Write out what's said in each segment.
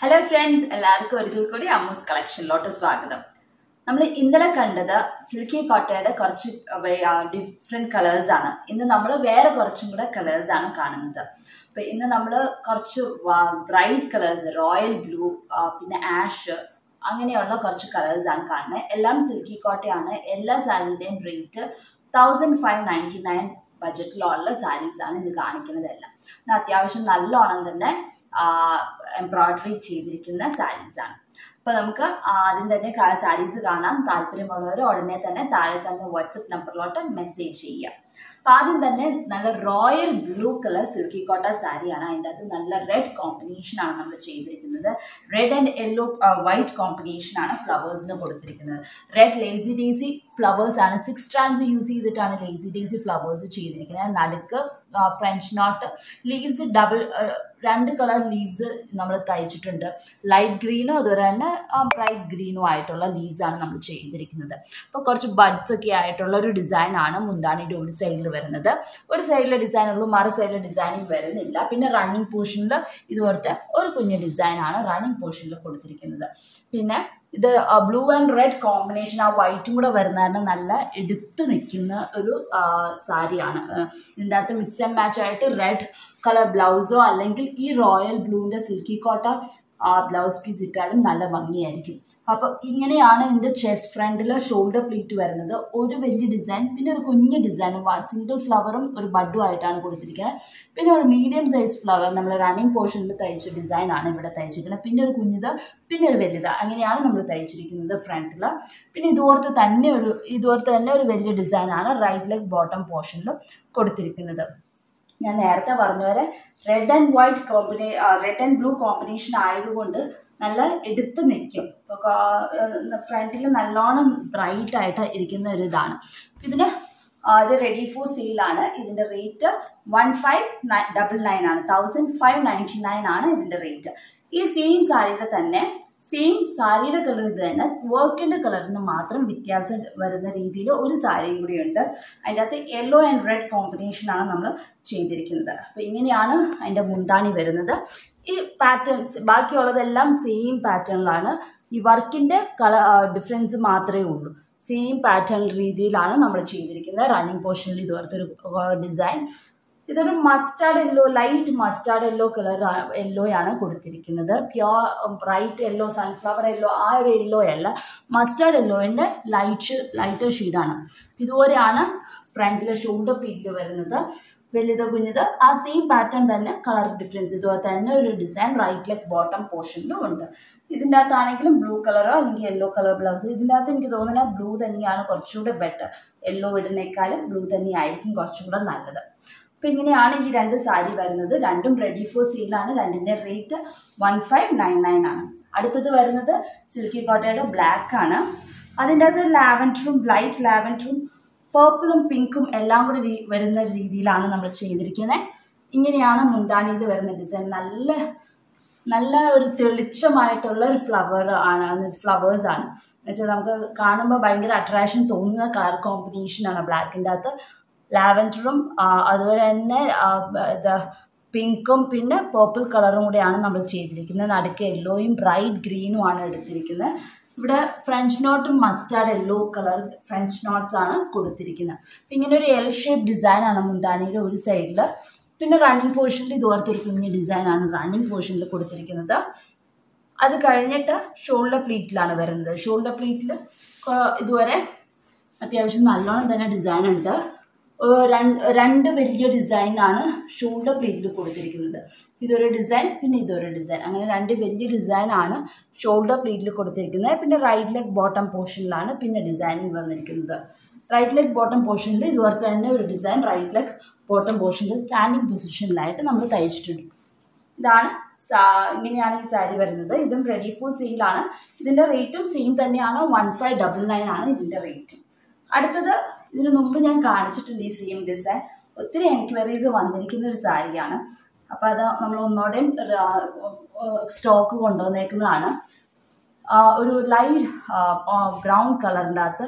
Hello friends, എല്ലാവർക്കും ഒരിക്കൽ കൂടി അമ്മൂസ് കളക്ഷനിലോട്ട് സ്വാഗതം. നമ്മൾ ഇന്നലെ കണ്ടത് സിൽക്കി കോട്ടയുടെ കുറച്ച് ഡിഫറെൻറ്റ് കളേഴ്സാണ്. ഇന്ന് നമ്മൾ വേറെ കുറച്ചും കൂടെ കളേഴ്സാണ് കാണുന്നത്. അപ്പോൾ ഇന്ന് നമ്മൾ കുറച്ച് ബ്രൈറ്റ് കളേഴ്സ്, റോയൽ ബ്ലൂ, പിന്നെ ആഷ്, അങ്ങനെയുള്ള കുറച്ച് കളേഴ്സാണ് കാണുന്നത്. എല്ലാം സിൽക്കി കോട്ടയാണ്. എല്ലാ സാരിയുടെയും റേറ്റ് 1599 ബഡ്ജറ്റിലുള്ള സാരീസാണ് ഇന്ന് കാണിക്കുന്നതെല്ലാം. അത്യാവശ്യം നല്ലോണം തന്നെ എംബ്രോയ്ഡറി ചെയ്തിരിക്കുന്ന സാരീസാണ്. അപ്പോൾ നമുക്ക് ആദ്യം തന്നെ സാരീസ് കാണാം. താല്പര്യമുള്ളവർ ഉടനെ തന്നെ താഴെ കാണുന്ന വാട്സപ്പ് നമ്പറിലോട്ട് മെസ്സേജ് ചെയ്യുക. അപ്പോൾ ആദ്യം തന്നെ നല്ല റോയൽ ബ്ലൂ കളർ സിൽക്കി കോട്ട സാരിയാണ്. അതിൻ്റെ അകത്ത് നല്ല റെഡ് കോമ്പിനേഷനാണ് നമ്മൾ ചെയ്തിരിക്കുന്നത്. റെഡ് ആൻഡ് യെല്ലോ വൈറ്റ് കോമ്പിനേഷനാണ് ഫ്ലവേഴ്സിന് കൊടുത്തിരിക്കുന്നത്. റെഡ് ലേസി ഡേസി ഫ്ലവേഴ്സാണ്. 6 strands യൂസ് ചെയ്തിട്ടാണ് ലേസി ഡേസി ഫ്ലവേഴ്സ് ചെയ്തിരിക്കുന്നത്. നടുക്ക് ഫ്രഞ്ച് നോട്ട് ലീവ്സ്, രണ്ട് കളർ ലീവ്സ് നമ്മൾ തയ്ച്ചിട്ടുണ്ട്. ലൈറ്റ് ഗ്രീനും അതുപോലെ തന്നെ ബ്രൈറ്റ് ഗ്രീനും ആയിട്ടുള്ള ലീവ്സാണ് നമ്മൾ ചെയ്തിരിക്കുന്നത്. അപ്പോൾ കുറച്ച് ബഡ്സ് ഒക്കെ ആയിട്ടുള്ള ഒരു ഡിസൈനാണ് മുന്താണിയുടെ ഒരു സൈഡിൽ വരുന്നത്. ഒരു സൈഡിലെ ഡിസൈനുള്ളൂ, മറു സൈഡിലെ ഡിസൈനിങ് വരുന്നില്ല. പിന്നെ റണ്ണിങ് പോർഷനിൽ ഇതുപോലത്തെ ഒരു കുഞ്ഞ് ഡിസൈനാണ് റണ്ണിങ് പോർഷനിൽ കൊടുത്തിരിക്കുന്നത്. പിന്നെ ഇത് ബ്ലൂ ആൻഡ് റെഡ് കോമ്പിനേഷൻ, ആ വൈറ്റും കൂടെ വരുന്നതാണ് നല്ല എടുത്ത് നിൽക്കുന്ന ഒരു സാരിയാണ്. ഇതിൻ്റെ അകത്ത് മിക്സ് ആൻഡ് മാച്ച് ആയിട്ട് റെഡ് കളർ ബ്ലൗസോ അല്ലെങ്കിൽ ഈ റോയൽ ബ്ലൂവിൻ്റെ സിൽക്കി കോട്ട ബ്ലൗസ് പീസ് ഇട്ടാലും നല്ല ഭംഗിയായിരിക്കും. അപ്പോൾ ഇങ്ങനെയാണ് ഇതിൻ്റെ ചെസ്റ്റ് ഫ്രണ്ടിൽ ഷോൾഡർ പ്ലീറ്റ് വരുന്നത്. ഒരു വലിയ ഡിസൈൻ, പിന്നെ ഒരു കുഞ്ഞ് ഡിസൈൻ, സിംഗിൾ ഫ്ലവറും ഒരു ബഡും ആയിട്ടാണ് കൊടുത്തിരിക്കുന്നത്. പിന്നെ ഒരു മീഡിയം സൈസ് ഫ്ലവർ നമ്മൾ റണ്ണിങ് പോർഷനിൽ തയ്ച്ച ഡിസൈനാണ് ഇവിടെ തയ്ച്ചിരിക്കുന്നത്. പിന്നെ ഒരു കുഞ്ഞിത്, പിന്നെ ഒരു വലുത്, അങ്ങനെയാണ് നമ്മൾ തയ്ച്ചിരിക്കുന്നത് ഫ്രണ്ടിൽ. പിന്നെ ഇതുപോലത്തെ തന്നെ ഒരു വലിയ ഡിസൈനാണ് റൈറ്റ് ലെഗ് ബോട്ടം പോർഷനിൽ കൊടുത്തിരിക്കുന്നത്. ഞാൻ നേരത്തെ പറഞ്ഞ പോലെ റെഡ് ആൻഡ് ബ്ലൂ കോമ്പിനേഷൻ ആയതുകൊണ്ട് നല്ല എടുത്ത് നിൽക്കും. ഫ്രണ്ടിൽ നല്ലോണം ബ്രൈറ്റ് ആയിട്ട് ഇരിക്കുന്ന ഒരു ഇതാണ്. ഇതിന് ഇത് റെഡി ഫോർ സെയിലാണ്. ഇതിൻ്റെ റേറ്റ് 1599 ആണ്. 1599 ആണ് ഇതിൻ്റെ റേറ്റ്. ഈ സെയിം സാരിയുടെ തന്നെ സെയിം സാരിയുടെ കളർ ഇത് തന്നെ, വർക്കിൻ്റെ കളറിന് മാത്രം വ്യത്യാസം വരുന്ന രീതിയിൽ ഒരു സാരിയും കൂടിയുണ്ട്. അതിൻ്റെ അകത്ത് യെല്ലോ ആൻഡ് റെഡ് കോമ്പിനേഷനാണ് നമ്മൾ ചെയ്തിരിക്കുന്നത്. അപ്പോൾ ഇങ്ങനെയാണ് അതിൻ്റെ മുന്താണി വരുന്നത്. ഈ പാറ്റേൺസ് ബാക്കിയുള്ളതെല്ലാം സെയിം പാറ്റേണിലാണ്. ഈ വർക്കിൻ്റെ ഡിഫറൻസ് മാത്രമേ ഉള്ളൂ. സെയിം പാറ്റേൺ രീതിയിലാണ് നമ്മൾ ചെയ്തിരിക്കുന്നത്. റണ്ണിങ് പോർഷനിൽ ഇതുപോലത്തെ ഒരു ഡിസൈൻ. ഇതൊരു mustard yellow, light mustard yellow colour യെല്ലോയാണ് കൊടുത്തിരിക്കുന്നത്. Pure bright yellow, sunflower yellow, ആ ഒരു യെല്ലോ അല്ല, മസ്റ്റാർഡ് യെല്ലോൻ്റെ ലൈറ്റർ ഷെയ്ഡാണ്. ഇതുപോലെയാണ് ഫ്രണ്ടിലെ ഷോൾഡർ പ്ലീറ്റിൽ വരുന്നത്. വലുത് കുഞ്ഞത് ആ സെയിം പാറ്റേൺ തന്നെ, കളർ ഡിഫറൻസ് ഇതുപോലെ തന്നെ ഒരു ഡിസൈൻ റൈറ്റ് ലെഗ് ബോട്ടം പോർഷനിലും ഉണ്ട്. ഇതിൻ്റെ അകത്താണെങ്കിലും ബ്ലൂ കളറോ അല്ലെങ്കിൽ യെല്ലോ കളർ ബ്ലൗസ്. ഇതിൻ്റെ അകത്ത് എനിക്ക് തോന്നുന്നത് ബ്ലൂ തന്നെയാണ് കുറച്ചുകൂടെ ബെറ്റർ. യെല്ലോ ഇടുന്നേക്കാളും ബ്ലൂ തന്നെയായിരിക്കും കുറച്ചും കൂടെ നല്ലത്. അപ്പോൾ ഇങ്ങനെയാണ് ഈ രണ്ട് സാരി വരുന്നത്. രണ്ടും റെഡി ഫോർ സെയിലാണ്. രണ്ടിൻ്റെ റേറ്റ് 1599 ആണ്. അടുത്തത് വരുന്നത് സിൽക്കി കോട്ടയുടെ ബ്ലാക്ക് ആണ്. അതിൻ്റെ അകത്ത് ലാവൻഡറും, ലൈറ്റ് ലാവൻഡറും, പേർപ്പിളും പിങ്കും എല്ലാം കൂടി വരുന്ന രീതിയിലാണ് നമ്മൾ ചെയ്തിരിക്കുന്നത്. ഇങ്ങനെയാണ് മുന്താണിയിൽ വരുന്ന ഡിസൈൻ. നല്ല ഒരു തെളിച്ചമായിട്ടുള്ള ഒരു ഫ്ലവേഴ്സാണ്. എന്നുവെച്ചാൽ നമുക്ക് കാണുമ്പോൾ ഭയങ്കര അട്രാക്ഷൻ തോന്നുന്ന കളർ കോമ്പിനേഷനാണ് ബ്ലാക്കിൻ്റെ അകത്ത്. ലാവൻഡറും അതുപോലെ തന്നെ പിങ്കും പിന്നെ പേർപ്പിൾ കളറും കൂടെയാണ് നമ്മൾ ചെയ്തിരിക്കുന്നത്. നടുക്ക് യെല്ലോയും ബ്രൈറ്റ് ഗ്രീനും ആണ് എടുത്തിരിക്കുന്നത്. ഇവിടെ ഫ്രഞ്ച് നോട്ടും mustard yellow colour French knots ആണ് കൊടുത്തിരിക്കുന്നത്. അപ്പം ഇങ്ങനെ ഒരു എൽ ഷേപ്പ് ഡിസൈനാണ് മുന്താണിയുടെ ഒരു സൈഡിൽ. പിന്നെ റണ്ണിങ് പോർഷനിൽ ഇതുപോലത്തെ ഒരു കുഞ്ഞ് ഡിസൈനാണ് റണ്ണിങ് പോർഷനിൽ കൊടുത്തിരിക്കുന്നത്. അത് കഴിഞ്ഞിട്ട് ഷോൾഡർ പ്ലീറ്റിലാണ് വരുന്നത്. ഷോൾഡർ പ്ലീറ്റിൽ ഇതുവരെ അത്യാവശ്യം നല്ലോണം തന്നെ ഡിസൈൻ ഉണ്ട്. രണ്ട് വലിയ ഡിസൈനാണ് ഷോൾഡർ പ്ലീറ്റിൽ കൊടുത്തിരിക്കുന്നത്. ഇതൊരു ഡിസൈൻ, പിന്നെ ഇതൊരു ഡിസൈൻ, അങ്ങനെ രണ്ട് വലിയ ഡിസൈനാണ് ഷോൾഡർ പ്ലീറ്റിൽ കൊടുത്തിരിക്കുന്നത്. പിന്നെ റൈറ്റ് ലെഗ് ബോട്ടം പോർഷനിലാണ് പിന്നെ ഡിസൈനിങ് വന്നിരിക്കുന്നത്. റൈറ്റ് ലെഗ് ബോട്ടം പോർഷനിൽ ഇതുപോലെ തന്നെ ഒരു ഡിസൈൻ റൈറ്റ് ലെഗ് ബോട്ടം പോർഷനിൽ സ്റ്റാൻഡിങ് പൊസിഷനിലായിട്ട് നമ്മൾ തയ്ച്ചിട്ടുണ്ട്. ഇങ്ങനെയാണ് ഈ സാരി വരുന്നത്. ഇതും റെഡി ഫോർ സെയിലാണ്. ഇതിൻ്റെ റേറ്റും സെയിം തന്നെയാണ്. 1599 ആണ് ഇതിൻ്റെ റേറ്റും. അടുത്തത് ഇതിനു മുമ്പ് ഞാൻ കാണിച്ചിട്ടുണ്ട് ഈ സെയിം ഡിസൈൻ. ഒത്തിരി എൻക്വയറീസ് വന്നിരിക്കുന്ന ഒരു സാരിയാണ്. അപ്പോൾ അത് നമ്മൾ ഒന്നോടെയും സ്റ്റോക്ക് കൊണ്ടുവന്നേക്കുന്നതാണ്. ഒരു ലൈറ്റ് ബ്രൗൺ കളറിൻ്റെ അകത്ത്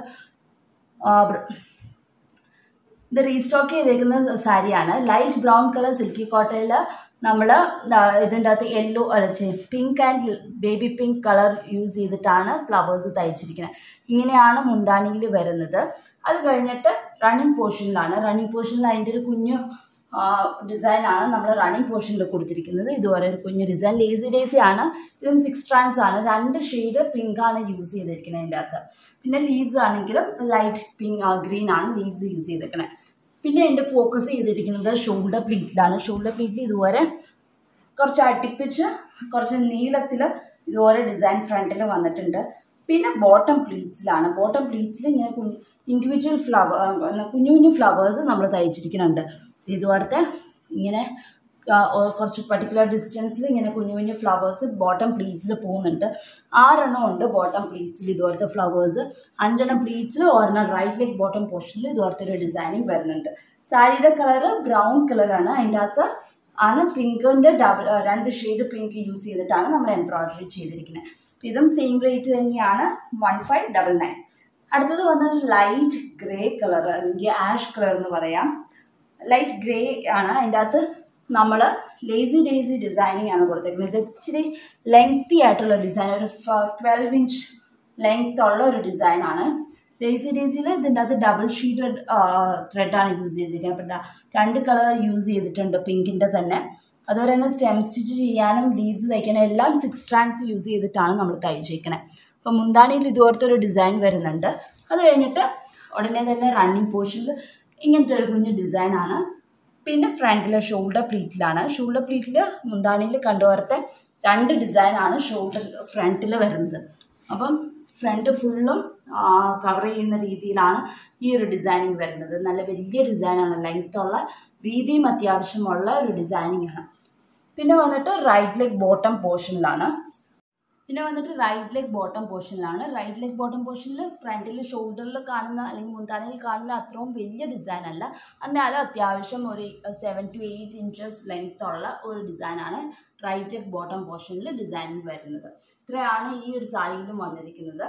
ഇത് റീസ്റ്റോക്ക് ചെയ്തേക്കുന്ന സാരിയാണ്. ലൈറ്റ് ബ്രൗൺ കളർ സിൽക്കി കോട്ടയിൽ നമ്മൾ ഇതിൻ്റെ അകത്ത് yellow pink and baby pink colour use ചെയ്തിട്ടാണ് ഫ്ലവേഴ്സ് തയ്ച്ചിരിക്കുന്നത്. ഇങ്ങനെയാണ് മുന്താണിയിൽ വരുന്നത്. അത് കഴിഞ്ഞിട്ട് റണ്ണിങ് പോർഷനിലാണ്. റണ്ണിങ് പോർഷനിൽ അതിൻ്റെ ഒരു കുഞ്ഞു ഡിസൈനാണ് നമ്മൾ റണ്ണിങ് പോർഷനിൽ കൊടുത്തിരിക്കുന്നത്. ഇതുപോലെ ഒരു കുഞ്ഞു ഡിസൈൻ ലേസി ഡേസി ആണ്. ഇതും 6 strands ആണ്. 2 ഷെയ്ഡ് പിങ്ക് ആണ് യൂസ് ചെയ്തിരിക്കുന്നത് അതിൻ്റെ അകത്ത്. പിന്നെ ലീവ്സ് ആണെങ്കിലും ലൈറ്റ് പിങ്ക് ഗ്രീൻ ആണ് ലീവ്സ് യൂസ് ചെയ്തിരിക്കുന്നത്. പിന്നെ അതിൻ്റെ ഫോക്കസ് ചെയ്തിരിക്കുന്നത് ഷോൾഡർ പ്ലീറ്റിലാണ്. ഷോൾഡർ പ്ലീറ്റിൽ ഇതുപോലെ കുറച്ച് അടുപ്പിച്ച് കുറച്ച് നീളത്തിൽ ഇതുപോലെ ഡിസൈൻ ഫ്രണ്ടിൽ വന്നിട്ടുണ്ട്. പിന്നെ ബോട്ടം പ്ലീറ്റ്സിലാണ്. ബോട്ടം പ്ലീറ്റ്സിൽ ഇങ്ങനെ ഇൻഡിവിജ്വൽ കുഞ്ഞു കുഞ്ഞു ഫ്ലവേഴ്സ് നമ്മൾ തയ്ച്ചിരിക്കുന്നുണ്ട്. ഇതുപോലത്തെ ഇങ്ങനെ കുറച്ച് പർട്ടിക്കുലർ ഡിസ്റ്റൻസിൽ ഇങ്ങനെ കുഞ്ഞു കുഞ്ഞു ഫ്ലവേഴ്സ് ബോട്ടം പ്ലീറ്റ്സിൽ പോകുന്നുണ്ട്. 6 എണ്ണം ഉണ്ട് ബോട്ടം പ്ലീറ്റ്സിൽ ഇതുപോലത്തെ ഫ്ലവേഴ്സ്. 5 എണ്ണം പ്ലീറ്റ്സിൽ ഒരെണ്ണം റൈറ്റ് ലെഗ് ബോട്ടം പോർഷനിൽ ഇതുപോലത്തെ ഒരു ഡിസൈനിങ് വരുന്നുണ്ട്. സാരിയുടെ കളറ് ബ്രൗൺ കളറാണ്. അതിൻ്റെ അകത്ത് ആണ് പിങ്കിൻ്റെ 2 ഷെയ്ഡ് പിങ്ക് യൂസ് ചെയ്തിട്ടാണ് നമ്മൾ എംബ്രോയിഡറി ചെയ്തിരിക്കുന്നത്. ഇതും സെയിം റേറ്റ് തന്നെയാണ് 1599. അടുത്തത് വന്നത് ലൈറ്റ് ഗ്രേ കളർ അല്ലെങ്കിൽ ആഷ് കളർ എന്ന് പറയാം. ലൈറ്റ് ഗ്രേ ആണ്. അതിൻ്റെ അകത്ത് നമ്മൾ ലേസി ഡേസി ഡിസൈനിങ് ആണ് കൊടുത്തേക്കുന്നത്. ഇത് ഇച്ചിരി ലെങ്തി ആയിട്ടുള്ള ഡിസൈൻ, ഒരു 12 inch ലെങ്ത് ഉള്ള ഒരു ഡിസൈനാണ്. ലേസി ഡേസിയിൽ ഇതിൻ്റെ അകത്ത് ഡബിൾ ഷീറ്റഡ് ത്രെഡാണ് യൂസ് ചെയ്തിരിക്കുന്നത്. അപ്പം 2 കളർ യൂസ് ചെയ്തിട്ടുണ്ട് പിങ്കിൻ്റെ തന്നെ. അതുപോലെ തന്നെ സ്റ്റെം സ്റ്റിച്ച് ചെയ്യാനും ലീവ്സ് തയ്ക്കാനും എല്ലാം 6 strands യൂസ് ചെയ്തിട്ടാണ് നമ്മൾ തയ്ച്ചിരിക്കുന്നത്. അപ്പം മുന്താണിയിൽ ഇതുപോലത്തെ ഒരു ഡിസൈൻ വരുന്നുണ്ട്. അത് കഴിഞ്ഞിട്ട് ഉടനെ തന്നെ റണ്ണിങ് പോർഷനിൽ ഇങ്ങനത്തെ ഒരു കുഞ്ഞ് ഡിസൈനാണ്. പിന്നെ ഫ്രണ്ടിലെ ഷോൾഡർ പ്ലീറ്റിലാണ്. ഷോൾഡർ പ്ലീറ്റിൽ മുന്താണിയിൽ കണ്ടുപോലത്തെ 2 ഡിസൈനാണ് ഷോൾഡർ ഫ്രണ്ടിൽ വരുന്നത്. അപ്പം ഫ്രണ്ട് ഫുള്ളും കവർ ചെയ്യുന്ന രീതിയിലാണ് ഈ ഒരു ഡിസൈനിങ് വരുന്നത്. നല്ല വലിയ ഡിസൈനാണ്. ലെങ്ത്തുള്ള വീതിയും അത്യാവശ്യമുള്ള ഒരു ഡിസൈനിങ് ആണ്. പിന്നെ വന്നിട്ട് റൈറ്റ് ലെഗ് ബോട്ടം പോർഷനിലാണ്. റൈറ്റ് ലെഗ് ബോട്ടം പോർഷനിൽ ഫ്രണ്ടിൽ ഷോൾഡറിൽ കാണുന്ന അല്ലെങ്കിൽ മുന്താണിയിൽ കാണുന്ന അത്രയും വലിയ ഡിസൈൻ അല്ല. എന്നാലും അത്യാവശ്യം ഒരു 7 to 8 inches ലെങ്ത് ഉള്ള ഒരു ഡിസൈനാണ് റൈറ്റ് ലെഗ് ബോട്ടം പോർഷനിൽ ഡിസൈനിങ് വരുന്നത്. ഇത്രയാണ് ഈ ഒരു സാരിയിലും വന്നിരിക്കുന്നത്.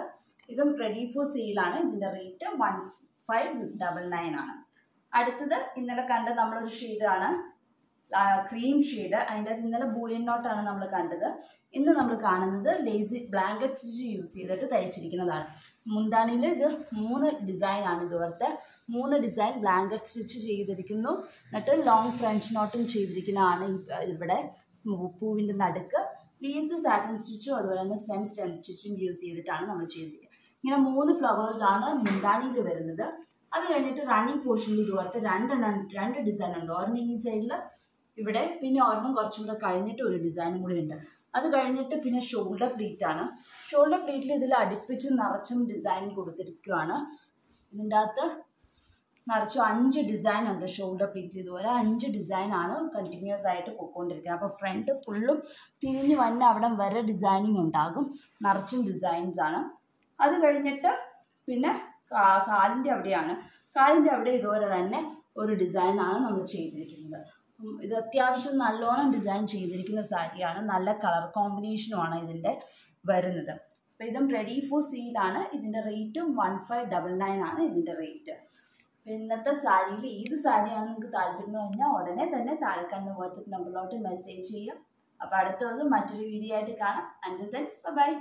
ഇതും റെഡി ഫോർ സെയിലാണ്. ഇതിൻ്റെ റേറ്റ് 1599 ആണ്. അടുത്തത് ഇന്നലെ കണ്ട നമ്മളൊരു ഷെയ്ഡാണ് ക്രീം ഷെയ്ഡ്. അതിൻ്റെ ഇന്നലെ ബൂളിയൻ നോട്ടാണ് നമ്മൾ കണ്ടത്. ഇന്ന് നമ്മൾ കാണുന്നത് ലേസി ബ്ലാങ്കറ്റ് സ്റ്റിച്ച് യൂസ് ചെയ്തിട്ട് തയ്ച്ചിരിക്കുന്നതാണ്. മുന്താണിയിൽ ഇത് 3 ഡിസൈനാണ്. ഇതുപോലത്തെ 3 ഡിസൈൻ ബ്ലാങ്കറ്റ് സ്റ്റിച്ച് ചെയ്തിരിക്കുന്നു. എന്നിട്ട് ലോങ് ഫ്രഞ്ച് നോട്ടും ചെയ്തിരിക്കുന്നതാണ്. ഇവിടെ പൂവിൻ്റെ നടുക്ക് ലീവ്സ് സാറ്റൻ സ്റ്റിച്ചും അതുപോലെ തന്നെ സ്റ്റെം സ്റ്റിച്ചും യൂസ് ചെയ്തിട്ടാണ് നമ്മൾ ചെയ്തിരിക്കുന്നത്. ഇങ്ങനെ 3 ഫ്ലവേഴ്സാണ് മുന്താണിയിൽ വരുന്നത്. അത് കഴിഞ്ഞിട്ട് റണ്ണിങ് പോർഷനിൽ ഇതുപോലത്തെ 2 ഡിസൈൻ ഉണ്ട്. ഒരെണ്ണം ഈ സൈഡിൽ ഇവിടെ, പിന്നെ ഒരെണ്ണം കുറച്ചും കൂടെ കഴിഞ്ഞിട്ട് ഒരു ഡിസൈനും കൂടി ഉണ്ട്. അത് കഴിഞ്ഞിട്ട് പിന്നെ ഷോൾഡർ പ്ലീറ്റാണ്. ഷോൾഡർ പ്ലീറ്റിൽ ഇതിൽ അടുപ്പിച്ച് നിറച്ചും ഡിസൈൻ കൊടുത്തിരിക്കുകയാണ്. ഇതിൻ്റെ അകത്ത് നിറച്ചും 5 ഡിസൈൻ ഉണ്ട് ഷോൾഡർ പ്ലീറ്റിൽ. ഇതുപോലെ 5 ഡിസൈനാണ് കണ്ടിന്യൂസ് ആയിട്ട് പോയിക്കൊണ്ടിരിക്കുന്നത്. അപ്പോൾ ഫ്രണ്ട് ഫുള്ളും തിരിഞ്ഞ് വന്ന അവിടെ വരെ ഡിസൈനിങ് ഉണ്ടാകും. നിറച്ചും ഡിസൈൻസ് ആണ്. അത് കഴിഞ്ഞിട്ട് പിന്നെ കാലിൻ്റെ അവിടെ ഇതുപോലെ തന്നെ ഒരു ഡിസൈനാണ് നമ്മൾ ചെയ്തിരിക്കുന്നത്. ഇത് അത്യാവശ്യം നല്ലോണം ഡിസൈൻ ചെയ്തിരിക്കുന്ന സാരിയാണ്. നല്ല കളർ കോമ്പിനേഷനുമാണ് ഇതിൻ്റെ വരുന്നത്. അപ്പോൾ ഇതും റെഡി ഫോർ സെയിലാണ്. ഇതിൻ്റെ റേറ്റും 1599 ആണ് ഇതിൻ്റെ റേറ്റ്. ഇന്നത്തെ സാരിയിൽ ഏത് സാരിയാണ് നിങ്ങൾക്ക് താല്പര്യം എന്ന് പറഞ്ഞാൽ ഉടനെ തന്നെ താഴെ കാണുന്ന വാട്സപ്പ് നമ്പറിലോട്ട് മെസ്സേജ് ചെയ്യുക. അപ്പോൾ അടുത്ത ദിവസം മറ്റൊരു വീഡിയോ ആയിട്ട് കാണാം. Until then bye.